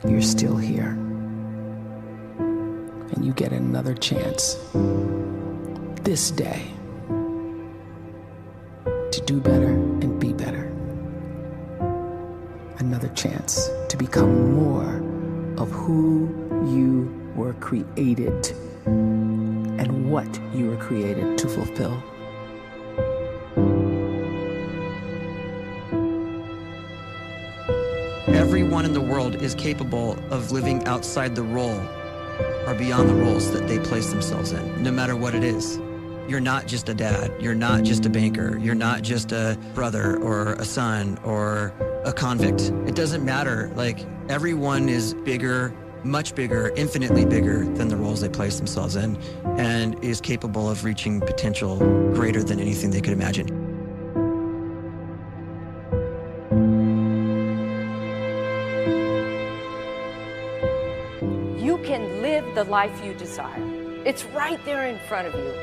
you're still here. And you get another chance this day to do better and be better. Another chance to become more of who you were created and what you were created to fulfill. Everyone in the world is capable of living outside the role or beyond the roles that they place themselves in, no matter what it is. You're not just a dad, you're not just a banker, you're not just a brother or a son or a convict. It doesn't matter. Like, everyone is bigger, much bigger, infinitely bigger than the roles they place themselves in, and is capable of reaching potential greater than anything they could imagine. You can live the life you desire. It's right there in front of you.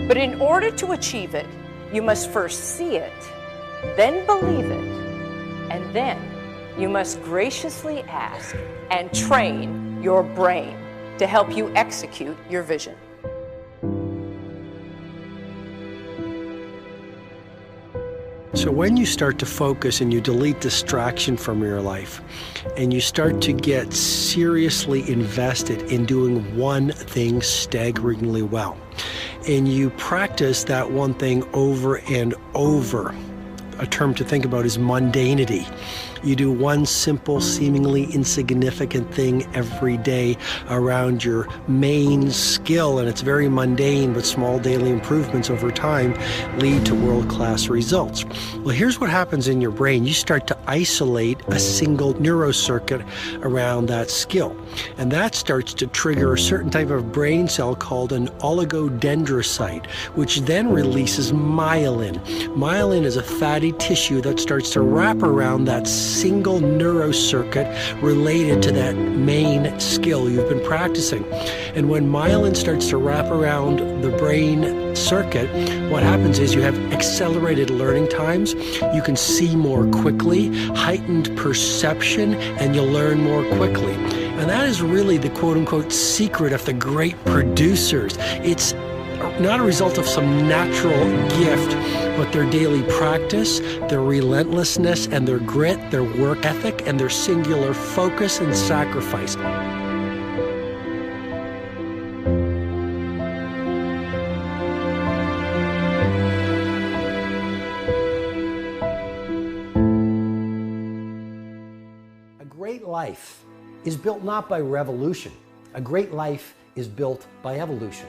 But in order to achieve it, you must first see it, then believe it, and then you must graciously ask and train your brain to help you execute your vision. So when you start to focus and you delete distraction from your life, and you start to get seriously invested in doing one thing staggeringly well, and you practice that one thing over and over, a term to think about is mundanity. You do one simple, seemingly insignificant thing every day around your main skill, and it's very mundane, but small daily improvements over time lead to world-class results. Well, here's what happens in your brain. You start to isolate a single neurocircuit around that skill, and that starts to trigger a certain type of brain cell called an oligodendrocyte, which then releases myelin. Myelin is a fatty tissue that starts to wrap around that single neurocircuit related to that main skill you've been practicing. And when myelin starts to wrap around the brain circuit, what happens is you have accelerated learning times, you can see more quickly, heightened perception, and you'll learn more quickly. And that is really the quote-unquote secret of the great producers. It's not a result of some natural gift, but their daily practice, their relentlessness and their grit, their work ethic, and their singular focus and sacrifice. A great life is built not by revolution. A great life is built by evolution.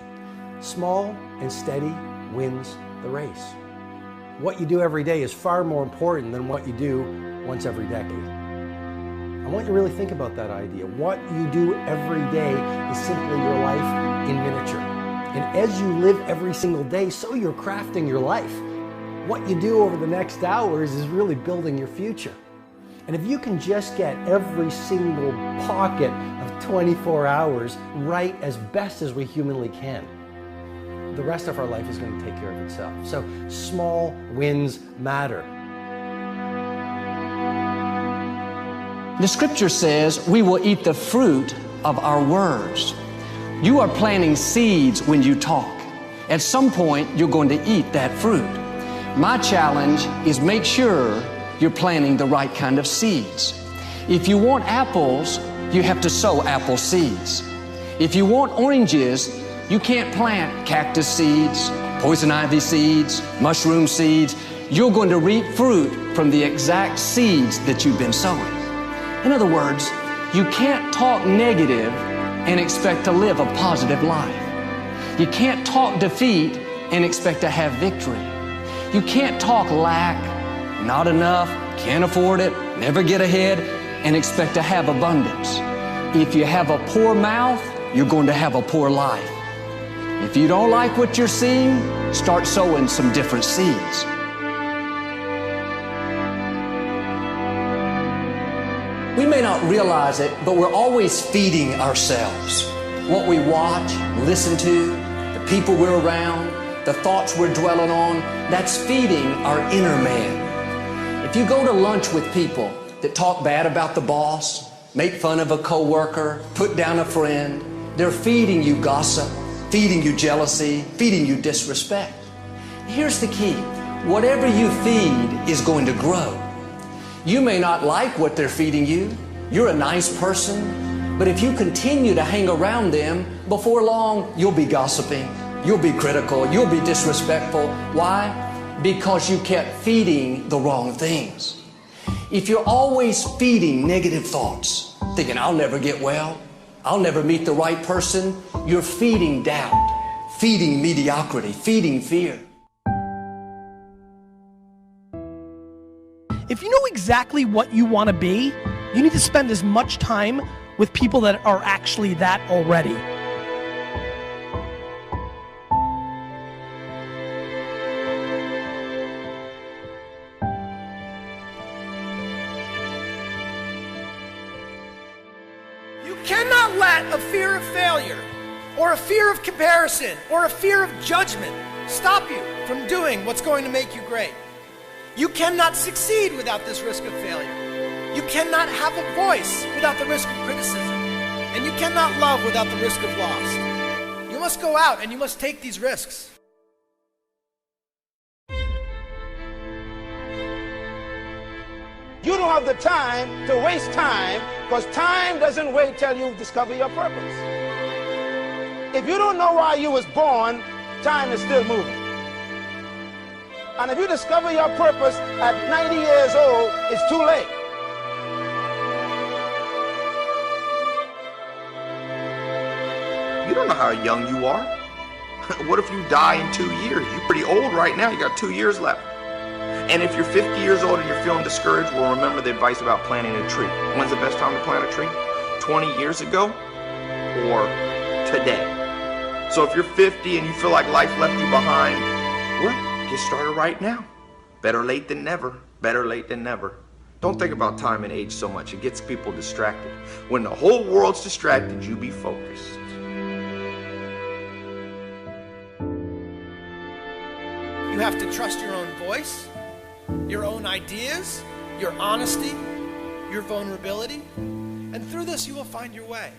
Small and steady wins the race. What you do every day is far more important than what you do once every decade. I want you to really think about that idea. What you do every day is simply your life in miniature. And as you live every single day, so you're crafting your life. What you do over the next hours is really building your future. And if you can just get every single pocket of 24 hours right as best as we humanly can, the rest of our life is going to take care of itself. So small wins matter. The scripture says we will eat the fruit of our words. You are planting seeds when you talk. At some point, you're going to eat that fruit. My challenge is make sure you're planting the right kind of seeds. If you want apples, you have to sow apple seeds. If you want oranges, you can't plant cactus seeds, poison ivy seeds, mushroom seeds. You're going to reap fruit from the exact seeds that you've been sowing. In other words, you can't talk negative and expect to live a positive life. You can't talk defeat and expect to have victory. You can't talk lack, not enough, can't afford it, never get ahead, and expect to have abundance. If you have a poor mouth, you're going to have a poor life. If you don't like what you're seeing, start sowing some different seeds. We may not realize it, but we're always feeding ourselves. What we watch, listen to, the people we're around, the thoughts we're dwelling on, that's feeding our inner man. If you go to lunch with people that talk bad about the boss, make fun of a coworker, put down a friend. They're feeding you gossip, feeding you jealousy, feeding you disrespect. Here's the key. Whatever you feed is going to grow. You may not like what they're feeding you. You're a nice person, but if you continue to hang around them, before long, you'll be gossiping, you'll be critical, you'll be disrespectful. Why? Because you kept feeding the wrong things. If you're always feeding negative thoughts, thinking, I'll never get well, I'll never meet the right person, you're feeding doubt, feeding mediocrity, feeding fear. If you know exactly what you want to be, you need to spend as much time with people that are actually that already. You cannot let a fear of failure, or a fear of comparison, or a fear of judgment stop you from doing what's going to make you great. You cannot succeed without this risk of failure. You cannot have a voice without the risk of criticism. And you cannot love without the risk of loss. You must go out and you must take these risks. You don't have the time to waste time, because time doesn't wait till you discover your purpose. If you don't know why you was born, time is still moving. And if you discover your purpose at 90 years old, it's too late. You don't know how young you are. What if you die in 2 years? You're pretty old right now. You got 2 years left. And if you're 50 years old and you're feeling discouraged, well, remember the advice about planting a tree. When's the best time to plant a tree? 20 years ago or today? So if you're 50 and you feel like life left you behind, well, get started right now. Better late than never. Better late than never. Don't think about time and age so much. It gets people distracted. When the whole world's distracted, you be focused. You have to trust your own voice, your own ideas, your honesty, your vulnerability, and through this you will find your way.